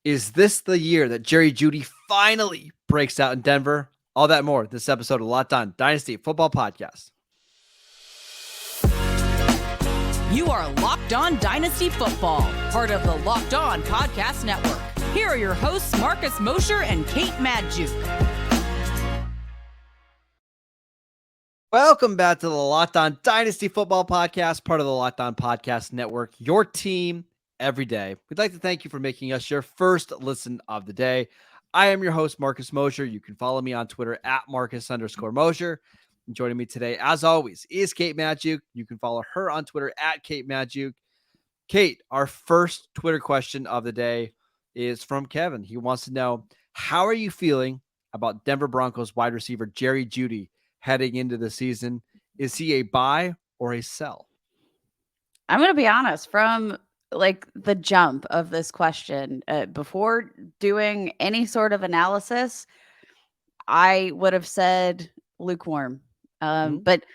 Is this the year that Jerry Jeudy finally breaks out in Denver? All that more this episode of Locked On Dynasty Football Podcast. You are Locked On Dynasty Football, part of the Locked On Podcast Network. Here are your hosts, Marcus Mosher and Kate Madjuk. Welcome back to the Locked On Dynasty Football Podcast, part of the Locked On Podcast Network, your team every day. We'd like to thank you for making us your first listen of the day. I am your host, Marcus Mosher. You can follow me on Twitter at Marcus_Mosher. And joining me today, as always, is Kate Madjuk. You can follow her on Twitter at Kate Madjuk. Kate, our first Twitter question of the day is from Kevin. He wants to know, how are you feeling about Denver Broncos wide receiver Jerry Jeudy heading into the season? Is he a buy or a sell? I'm going to be honest, from like the jump of this question, before doing any sort of analysis, I would have said lukewarm. But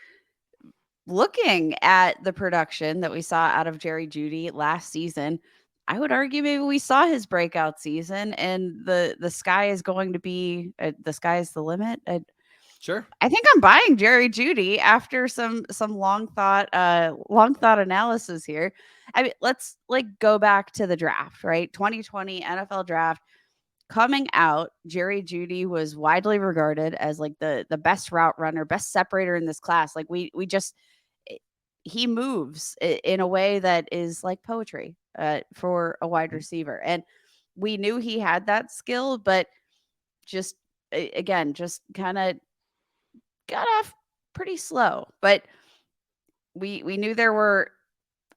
looking at the production that we saw out of Jerry Jeudy last season, I would argue maybe we saw his breakout season, and the sky is going to be the sky is the limit. Sure. I think I'm buying Jerry Jeudy after some long thought analysis here. I mean, let's go back to the draft, right? 2020 NFL draft coming out. Jerry Jeudy was widely regarded as like the best route runner, best separator in this class. Like he moves in a way that is like poetry for a wide receiver. And we knew he had that skill, but just kind of got off pretty slow. But we knew there were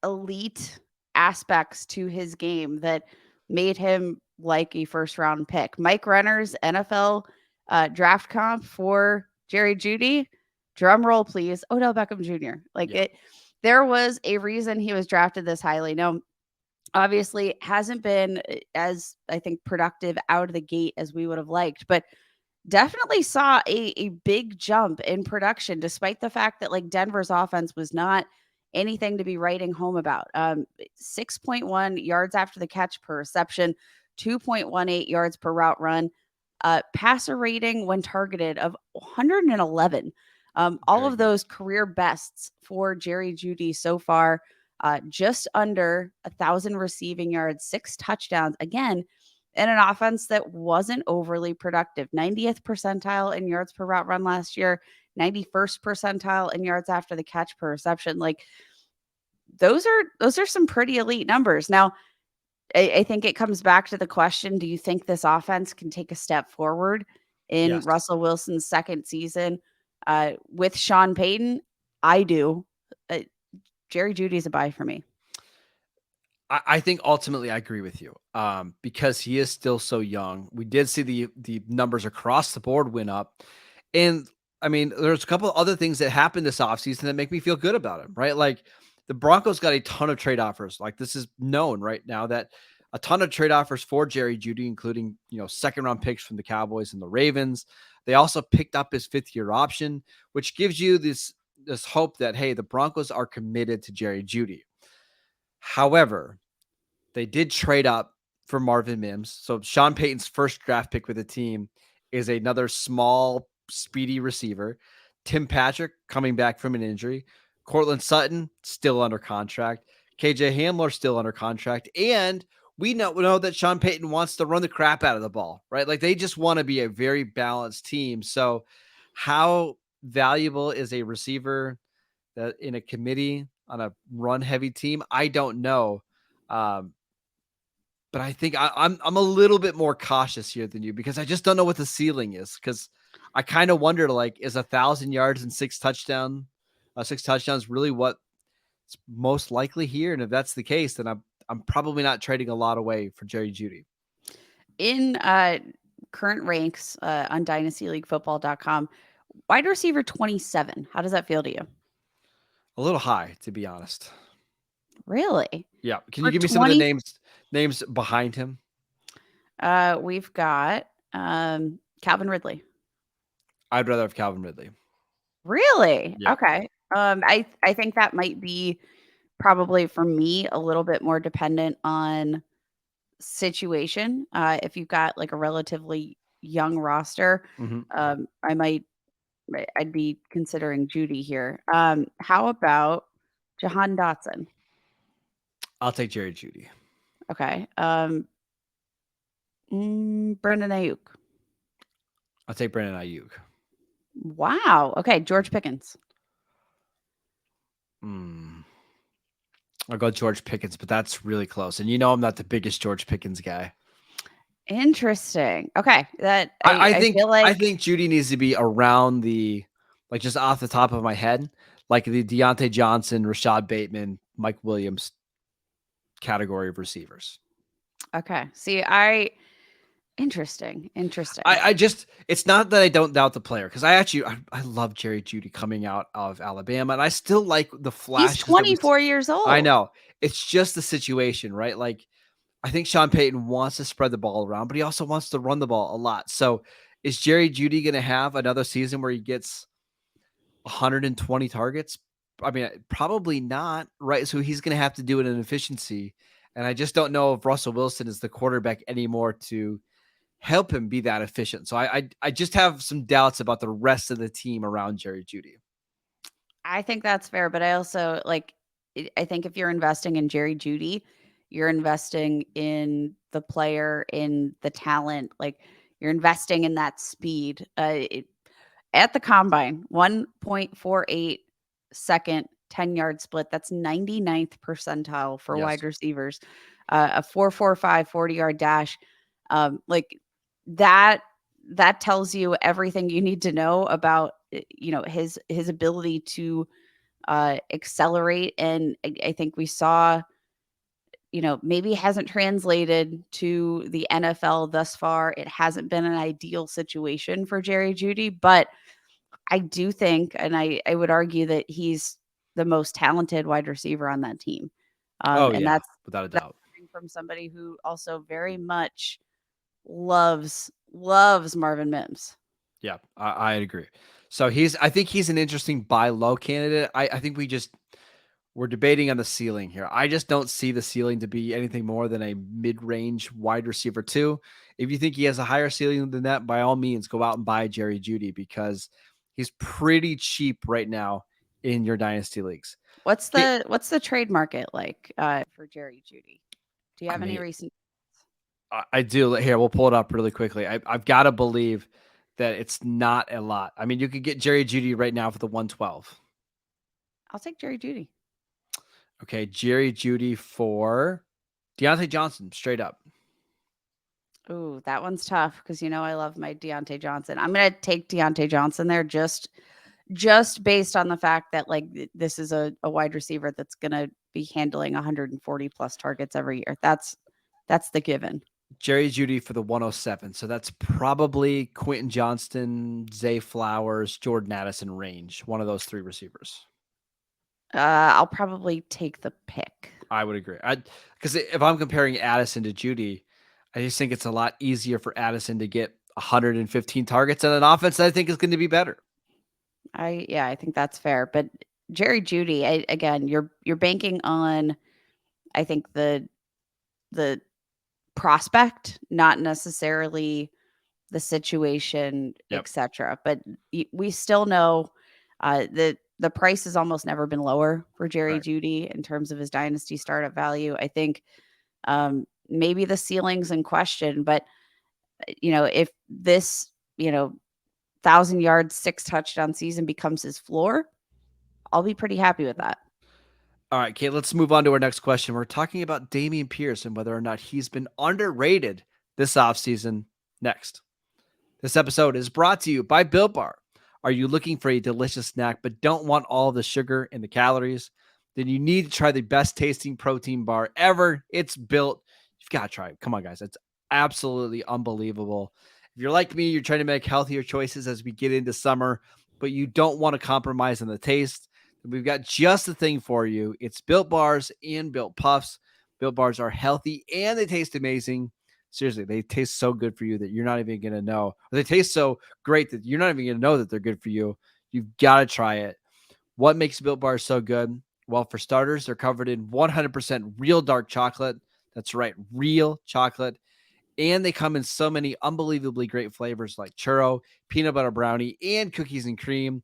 elite aspects to his game that made him like a first round pick. Mike Renner's NFL draft comp for Jerry Jeudy, drum roll please, Odell Beckham Jr. There was a reason he was drafted this highly. Now, obviously hasn't been as, I think, productive out of the gate as we would have liked, but definitely saw a big jump in production, despite the fact that like Denver's offense was not anything to be writing home about. 6.1 yards after the catch per reception, 2.18 yards per route run, passer rating when targeted of 111. All of those career bests for Jerry Jeudy so far. Just under 1,000 receiving yards, 6 touchdowns. Again, in an offense that wasn't overly productive. 90th percentile in yards per route run last year, 91st percentile in yards after the catch per reception. Like those are some pretty elite numbers. Now, I think it comes back to the question, do you think this offense can take a step forward in Russell Wilson's second season with Sean Payton? I do. Jerry Jeudy's a buy for me. I think ultimately I agree with you because he is still so young. We did see the numbers across the board went up. And I mean, there's a couple of other things that happened this offseason that make me feel good about him, right? Like the Broncos got a ton of trade offers. Like this is known right now that a ton of trade offers for Jerry Jeudy, including, second round picks from the Cowboys and the Ravens. They also picked up his 5th-year option, which gives you this hope that, hey, the Broncos are committed to Jerry Jeudy. However, they did trade up for Marvin Mims. So Sean Payton's first draft pick with the team is another small, speedy receiver. Tim Patrick coming back from an injury. Cortland Sutton still under contract. KJ Hamler still under contract. And we know that Sean Payton wants to run the crap out of the ball, right? Like they just want to be a very balanced team. So how valuable is a receiver that in a committee on a run-heavy team? I don't know. But I think I'm a little bit more cautious here than you because I just don't know what the ceiling is. Because I kind of wonder, like, is 1,000 yards and 6 touchdowns really what's most likely here? And if that's the case, then I'm probably not trading a lot away for Jerry Jeudy. In current ranks on DynastyLeagueFootball.com, wide receiver 27. How does that feel to you? A little high, to be honest. Really? Yeah. Can you give me some of the names behind him? We've got Calvin Ridley. I'd rather have Calvin Ridley. Really? Yeah. Okay. I think that might be probably for me a little bit more dependent on situation. If you've got like a relatively young roster, Mhm. I'd be considering Jeudy here. How about Jahan Dotson? I'll take Jerry Jeudy. Okay. Brendan Ayuk. I'll take Brandon Ayuk. Wow. Okay. George Pickens. Hmm. I'll go George Pickens, but that's really close. And you know I'm not the biggest George Pickens guy. Interesting. Okay. That I I think feel like I think Judy needs to be around the like just off the top of my head, like the Deontay Johnson, Rashad Bateman, Mike Williams category of receivers. okay. See, interesting. Interesting. I just it's not that I don't doubt the player because I love Jerry Judy coming out of Alabama and I still like the He's flashes that we 24 years I old. know. It's just the situation, right? Like I think Sean Payton wants to spread the ball around, but he also wants to run the ball a lot. So is Jerry Judy going to have another season where he gets 120 targets? I mean, probably not, right? So he's going to have to do it in efficiency. And I just don't know if Russell Wilson is the quarterback anymore to help him be that efficient. So I just have some doubts about the rest of the team around Jerry Judy. I think that's fair, but I also like I think if you're investing in Jerry Jeudy, you're investing in the player, in the talent, like you're investing in that speed. At the combine, 1.48 second 10-yard split. That's 99th percentile for Yes. wide receivers. A 4.45 40-yard dash. Like that that tells you everything you need to know about his ability to accelerate. And I think we saw, maybe hasn't translated to the NFL thus far. It hasn't been an ideal situation for Jerry Jeudy, but I do think, and I would argue that he's the most talented wide receiver on that team. Oh And yeah, without a that's doubt. coming from somebody who also very much loves Marvin Mims. Yeah, I agree. So I think he's an interesting buy low candidate. I think we're debating on the ceiling here. I just don't see the ceiling to be anything more than a mid-range wide receiver two. If you think he has a higher ceiling than that, by all means, go out and buy Jerry Judy because he's pretty cheap right now in your dynasty leagues. What's the trade market like for Jerry Jeudy? Do you I have any mean, recent? I do. Here, we'll pull it up really quickly. I've got to believe that it's not a lot. I mean, you could get Jerry Judy right now for the 112. I'll take Jerry Jeudy. Okay, Jerry Judy for Deontay Johnson, straight up. Ooh, that one's tough because I love my Deontay Johnson. I'm gonna take Deontay Johnson there just based on the fact that like this is a wide receiver that's gonna be handling 140 plus targets every year. That's the given. Jerry Judy for the 107. So that's probably Quentin Johnston, Zay Flowers, Jordan Addison range. One of those three receivers. I'll probably take the pick. I would agree. Because if I'm comparing Addison to Judy, I just think it's a lot easier for Addison to get 115 targets and an offense that I think is going to be better. I think that's fair. But Jerry Jeudy, again, you're banking on, I think the prospect, not necessarily the situation, Yep. etc. But we still know that the price has almost never been lower for Jerry Right. Jeudy in terms of his dynasty startup value. I think maybe the ceiling's in question, but if this 1,000 yards, 6 touchdown season becomes his floor, I'll be pretty happy with that. All right, Kate, let's move on to our next question. We're talking about Dameon Pierce and whether or not he's been underrated this offseason. Next. This episode is brought to you by Built Bar. Are you looking for a delicious snack but don't want all the sugar and the calories? Then you need to try the best tasting protein bar ever. It's Built. You've got to try it. Come on, guys. It's absolutely unbelievable. If you're like me, you're trying to make healthier choices as we get into summer, but you don't want to compromise on the taste. We've got just the thing for you. It's Built Bars and Built Puffs. Built Bars are healthy and they taste amazing. Seriously, they taste so good for you that you're not even going to know. Or they taste so great that you're not even going to know that they're good for you. You've got to try it. What makes Built Bars so good? Well, for starters, they're covered in 100% real dark chocolate That's right, real chocolate. And they come in so many unbelievably great flavors like churro, peanut butter brownie, and cookies and cream.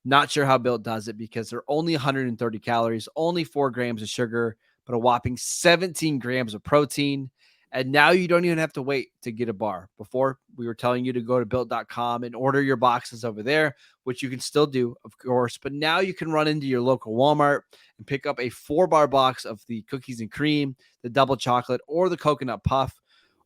Not sure how Built does it because they're only 130 calories, only 4 grams of sugar, but a whopping 17 grams of protein. And now you don't even have to wait to get a bar. Before, we were telling you to go to built.com and order your boxes over there, which you can still do, of course. But now you can run into your local Walmart and pick up a 4-bar box of the cookies and cream, the double chocolate, or the coconut puff.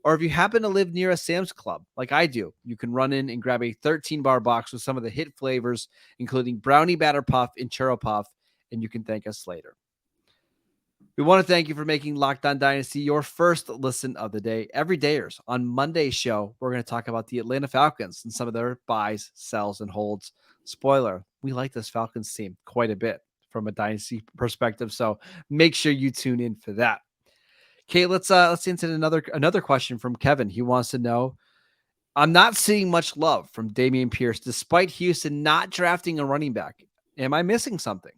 Or if you happen to live near a Sam's Club, like I do, you can run in and grab a 13-bar box with some of the hit flavors, including brownie batter puff and churro puff, and you can thank us later. We want to thank you for making Locked On Dynasty your first listen of the day. Every dayers. On Monday's show, we're going to talk about the Atlanta Falcons and some of their buys, sells, and holds. Spoiler, we like this Falcons team quite a bit from a Dynasty perspective, so make sure you tune in for that. Okay, let's into another question from Kevin. He wants to know, I'm not seeing much love from Dameon Pierce despite Houston not drafting a running back. Am I missing something?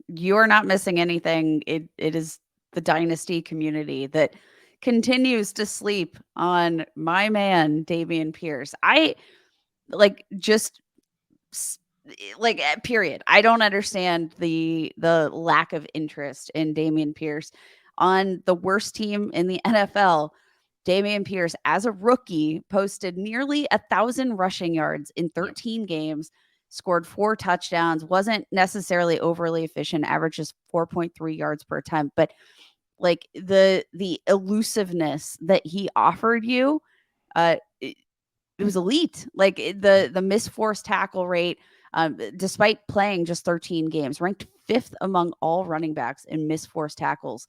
You are not missing anything. It is the Dynasty community that continues to sleep on my man Dameon Pierce. I like just period. I don't understand the lack of interest in Dameon Pierce on the worst team in the NFL. Dameon Pierce, as a rookie, posted nearly 1,000 rushing yards in 13 games, scored 4 touchdowns, wasn't necessarily overly efficient, averages 4.3 yards per attempt, but like the elusiveness that he offered you, it was elite. Like the missed forced tackle rate, despite playing just 13 games, ranked 5th among all running backs in missed forced tackles.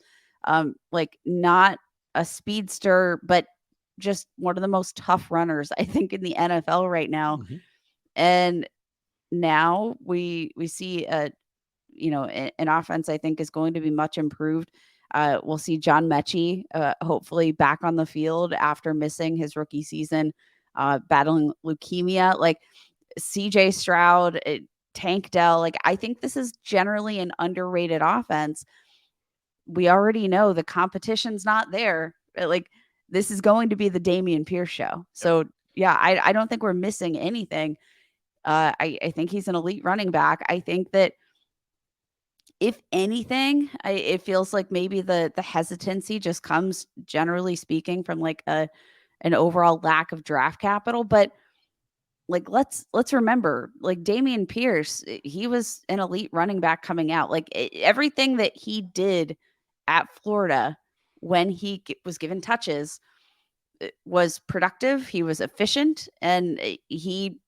Like not a speedster, but just one of the most tough runners, I think, in the NFL right now. Mm-hmm. And now we see an offense I think is going to be much improved. We'll see John Mechie hopefully back on the field after missing his rookie season, battling leukemia. Like CJ Stroud, Tank Dell. Like I think this is generally an underrated offense. We already know the competition's not there. Like this is going to be the Dameon Pierce show. So yeah, I don't think we're missing anything. I think he's an elite running back. I think that if anything, it feels like maybe the hesitancy just comes, generally speaking, from like an overall lack of draft capital. But like let's remember, like Dameon Pierce, he was an elite running back coming out. Like everything that he did at Florida when he was given touches was productive. He was efficient, and he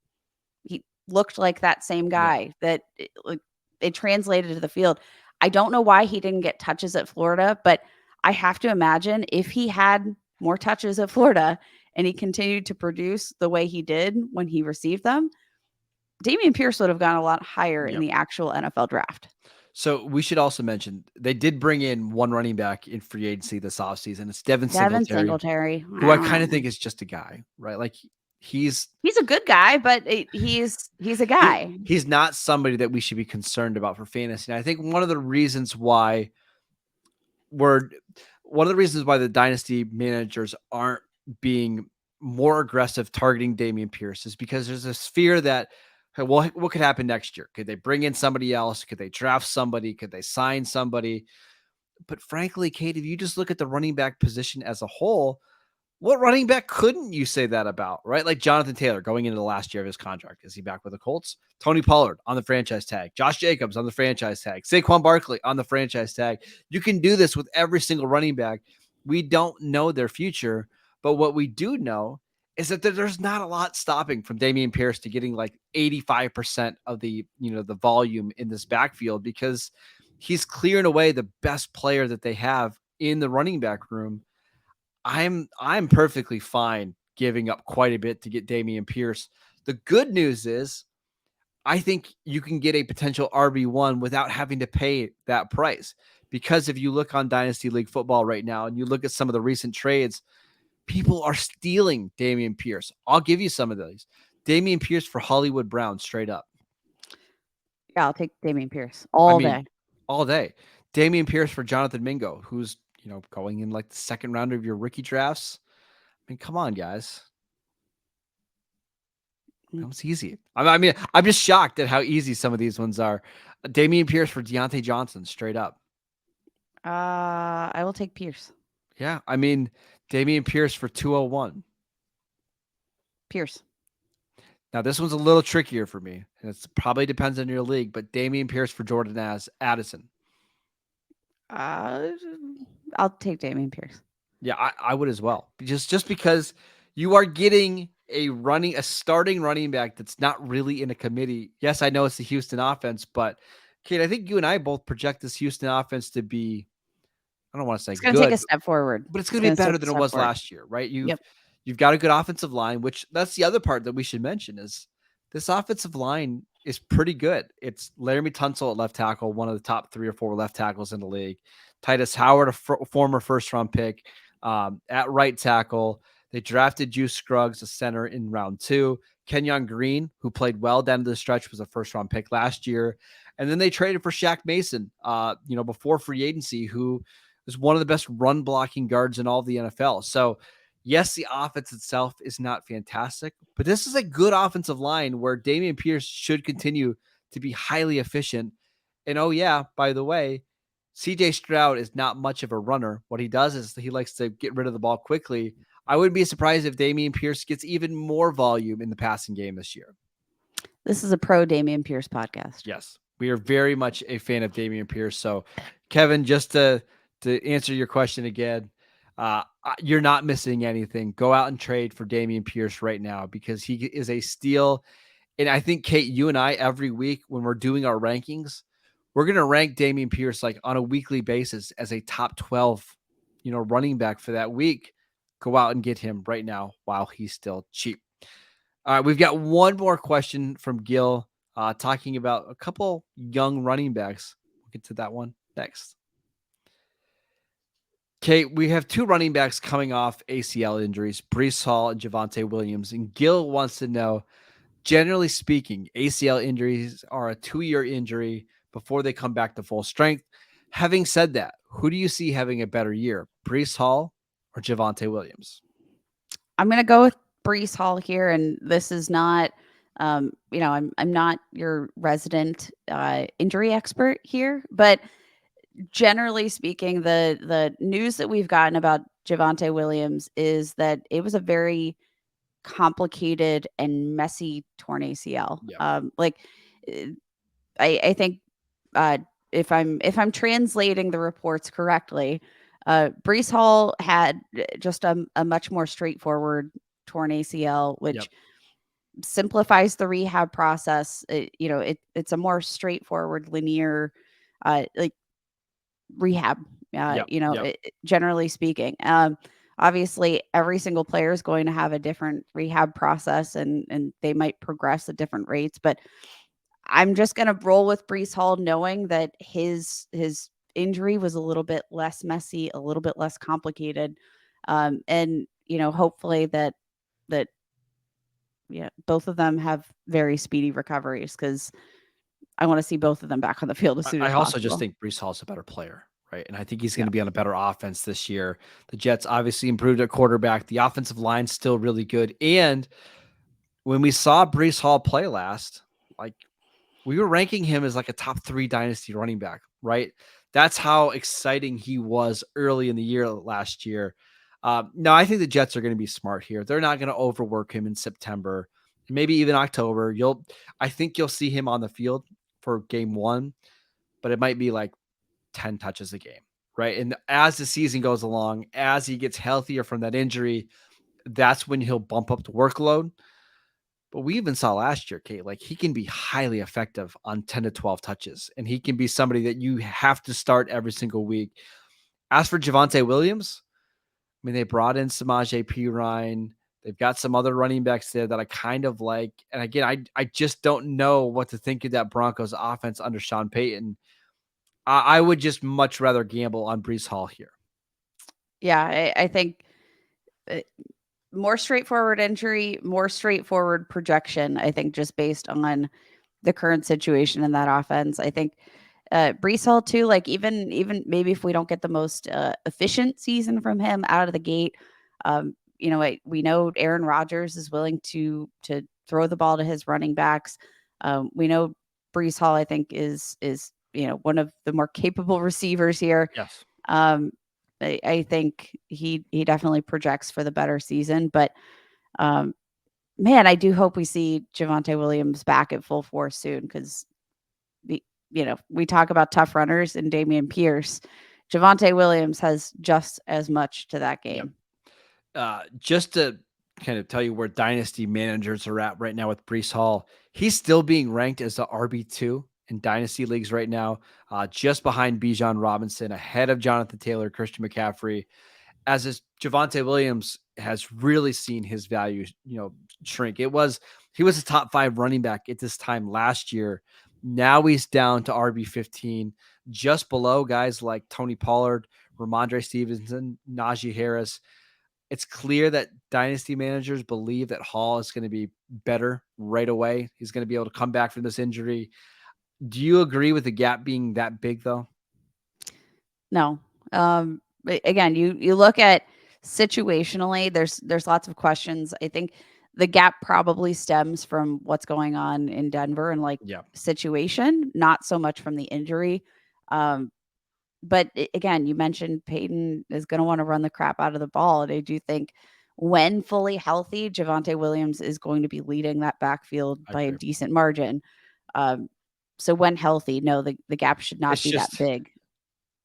looked like that same guy that like it translated to the field. I don't know why he didn't get touches at Florida, but I have to imagine if he had more touches at Florida and he continued to produce the way he did when he received them, Dameon Pierce would have gone a lot higher in the actual NFL draft. So we should also mention they did bring in one running back in free agency this offseason. It's Devin Singletary, who I kind of think is just a guy, right? Like he's a good guy, but he's a guy. He's not somebody that we should be concerned about for fantasy. And I think one of the reasons why the dynasty managers aren't being more aggressive targeting Dameon Pierce is because there's this fear that, well, what could happen next year? Could they bring in somebody else? Could they draft somebody? Could they sign somebody? But frankly, Kate, if you just look at the running back position as a whole, what running back couldn't you say that about, right? Like Jonathan Taylor going into the last year of his contract. Is he back with the Colts? Tony Pollard on the franchise tag. Josh Jacobs on the franchise tag. Saquon Barkley on the franchise tag. You can do this with every single running back. We don't know their future, but what we do know is that there's not a lot stopping from Dameon Pierce to getting like 85% of the volume in this backfield, because he's clearing away the best player that they have in the running back room. I'm perfectly fine giving up quite a bit to get Dameon Pierce. The good news is I think you can get a potential RB1 without having to pay that price, because if you look on Dynasty League football right now and you look at some of the recent trades, people are stealing Dameon Pierce. I'll give you some of those. Dameon Pierce for Hollywood Brown, straight up. Yeah, I'll take Dameon Pierce all day. All day. Dameon Pierce for Jonathan Mingo, who's going in like the second round of your rookie drafts. I mean, come on, guys. That was easy. I mean, I'm just shocked at how easy some of these ones are. Dameon Pierce for Deontay Johnson, straight up. I will take Pierce. Yeah, I mean, Dameon Pierce for 201. Pierce. Now, this one's a little trickier for me, and it probably depends on your league, but Dameon Pierce for Jordan Addison. I'll take Dameon Pierce. Yeah, I would as well. Just because you are getting a starting running back that's not really in a committee. Yes, I know it's the Houston offense, but Kate, I think you and I both project this Houston offense to be, I don't want to say It's going to take good, a step forward. but it's going to be better than it was last year, right? You've got a good offensive line, which that's the other part that we should mention is this offensive line is pretty good. It's Laramie Tunsil at left tackle, one of the top 3 or 4 left tackles in the league. Titus Howard, a former first-round pick, at right tackle. They drafted Juice Scruggs, a center, in round 2. Kenyon Green, who played well down to the stretch, was a first-round pick last year. And then they traded for Shaq Mason, before free agency, who is one of the best run-blocking guards in all of the NFL. So, yes, the offense itself is not fantastic, but this is a good offensive line where Dameon Pierce should continue to be highly efficient. And, oh, yeah, by the way, CJ Stroud is not much of a runner. What he does is he likes to get rid of the ball quickly. I wouldn't be surprised if Dameon Pierce gets even more volume in the passing game this year. This is a pro Dameon Pierce podcast. Yes, we are very much a fan of Dameon Pierce. So, Kevin, just to answer your question again, you're not missing anything. Go out and trade for Dameon Pierce right now because he is a steal. And I think, Kate, you and I, every week when we're doing our rankings, we're going to rank Dameon Pierce like on a weekly basis as a top 12, running back for that week. Go out and get him right now while he's still cheap. All right, we've got one more question from Gil talking about a couple young running backs. We'll get to that one next. Kate, we have 2 running backs coming off ACL injuries, Breece Hall and Javonte Williams. And Gil wants to know, generally speaking, ACL injuries are a 2-year injury before they come back to full strength. Having said that, who do you see having a better year, Breece Hall or Javonte Williams? I'm going to go with Breece Hall here, and this is not, I'm not your resident injury expert here, but generally speaking, the news that we've gotten about Javonte Williams is that it was a very complicated and messy torn ACL. Yeah. I think if I'm translating the reports correctly, Breece Hall had just a much more straightforward torn ACL, which simplifies the rehab process. It's a more straightforward, linear, rehab. Generally speaking, obviously every single player is going to have a different rehab process, and they might progress at different rates. But I'm just going to roll with Breece Hall, knowing that his injury was a little bit less messy, a little bit less complicated. And hopefully that both of them have very speedy recoveries, because I want to see both of them back on the field as soon as possible. I also just think Breece Hall's a better player, right? And I think he's going to be on a better offense this year. The Jets obviously improved at quarterback. The offensive line's still really good. And when we saw Breece Hall play last, we were ranking him as like a top 3 dynasty running back, right? That's how exciting he was early in the year last year. Now, I think the Jets are going to be smart here. They're not going to overwork him in September, maybe even October. I think you'll see him on the field for game 1, but it might be like 10 touches a game, right? And as the season goes along, as he gets healthier from that injury, that's when he'll bump up the workload. But we even saw last year, Kate, he can be highly effective on 10 to 12 touches, and he can be somebody that you have to start every single week. As for Javonte Williams, I mean, they brought in Samaje Perine. They've got some other running backs there that I kind of like. And again, I just don't know what to think of that Broncos offense under Sean Payton. I would just much rather gamble on Breece Hall here. Yeah, I think more straightforward injury, more straightforward projection, I think, just based on the current situation in that offense. I think Brees Hall too. Like even maybe if we don't get the most efficient season from him out of the gate, we know Aaron Rodgers is willing to throw the ball to his running backs. We know Brees Hall, I think, is one of the more capable receivers here. Yes. I think he definitely projects for the better season, but man, I do hope we see Javonte Williams back at full force soon because we talk about tough runners and Damian Pierce. Javonte Williams has just as much to that game. Just to kind of tell you where dynasty managers are at right now with Brees Hall, he's still being ranked as the RB2 in dynasty leagues right now, just behind Bijan Robinson, ahead of Jonathan Taylor, Christian McCaffrey. As his Javonte Williams has really seen his value, shrink. He was a top 5 running back at this time last year. Now he's down to RB15, just below guys like Tony Pollard, Ramondre Stevenson, Najee Harris. It's clear that dynasty managers believe that Hall is going to be better right away. He's going to be able to come back from this injury. Do you agree with the gap being that big, though? No. Again, you look at situationally, there's lots of questions. I think the gap probably stems from what's going on in Denver and situation, not so much from the injury. But again, you mentioned Peyton is going to want to run the crap out of the ball. And I do think when fully healthy, Javonte Williams is going to be leading that backfield by a decent margin. So when healthy, no, the gap should not be that big.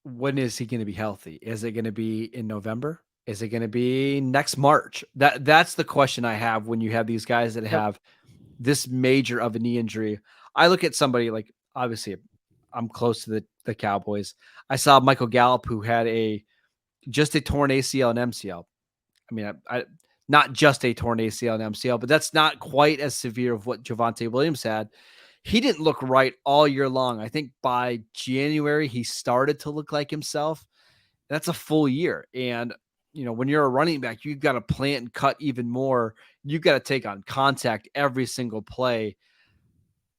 When is he going to be healthy? Is it going to be in November? Is it going to be next March? That's the question I have when you have these guys that have this major of a knee injury. I look at somebody like, obviously, I'm close to the Cowboys. I saw Michael Gallup, who had just a torn ACL and MCL. I mean, I not just a torn ACL and MCL, but that's not quite as severe of what Javonte Williams had. He didn't look right all year long. I think by January, he started to look like himself. That's a full year. And, when you're a running back, you've got to plant and cut even more. You've got to take on contact every single play.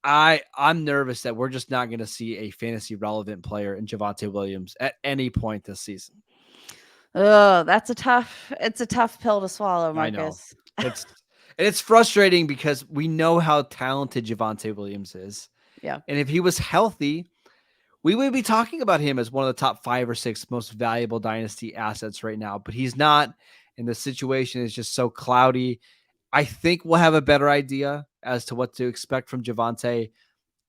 I'm nervous that we're just not going to see a fantasy relevant player in Javonte Williams at any point this season. Oh, it's a tough pill to swallow, Marcus. I know. It's frustrating because we know how talented Javonte Williams is. Yeah. And if he was healthy, we would be talking about him as one of the top 5 or 6 most valuable dynasty assets right now, but he's not. And the situation is just so cloudy. I think we'll have a better idea as to what to expect from Javonte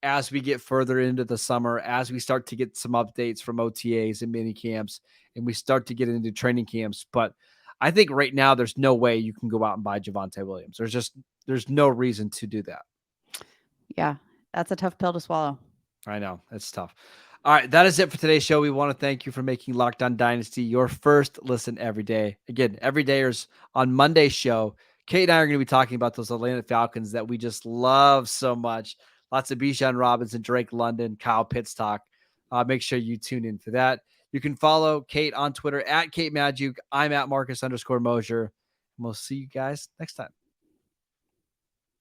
as we get further into the summer, as we start to get some updates from OTAs and mini camps, and we start to get into training camps. But I think right now there's no way you can go out and buy Javonte Williams. There's no reason to do that. Yeah, that's a tough pill to swallow. I know, it's tough. All right, that is it for today's show. We want to thank you for making Locked On Dynasty your first listen every day. Again, every dayers on Monday's show. Kate and I are going to be talking about those Atlanta Falcons that we just love so much. Lots of Bijan Robinson, Drake London, Kyle Pitts talk. Make sure you tune in for that. You can follow Kate on Twitter at Kate Maggiuk. I'm at Marcus _Mosier. And we'll see you guys next time.